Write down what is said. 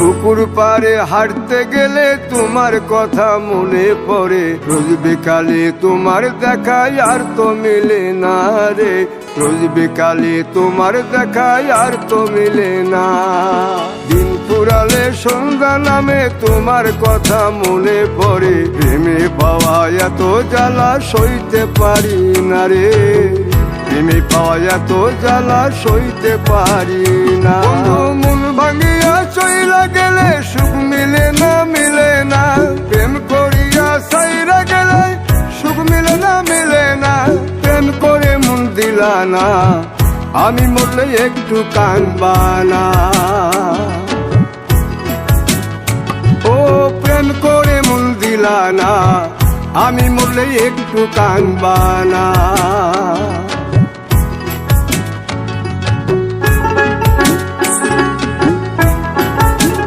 পুকুর পাড়ে হাঁটতে গেলে তোমার কথা মনে পড়ে, রোজ বিকালে তোমার দেখায় আর তো মিলে না রে, রোজ বিকালে তোমার দেখায় আর তো মিলে না। দিন ফুরালে সন্ধ্যা নামে তোমার কথা মনে পড়ে, প্রেমে পাওয়া এত জ্বালা সইতে পারি না রে, প্রেমে পাওয়া এত জ্বালা সইতে পারি না। মন ভাঙিয়া চইলা গেলে সুখ মিলে না, মিলে না, প্রেম করিয়া সাইরা গেলে সুখ মিলে না, মিলে না, প্রেম করে মন দিলা না, আমি মরলে একটু কাঁদবা না। ও প্রেম করে মন দিলা না, আমি মরলে একটু কাঁদবা না।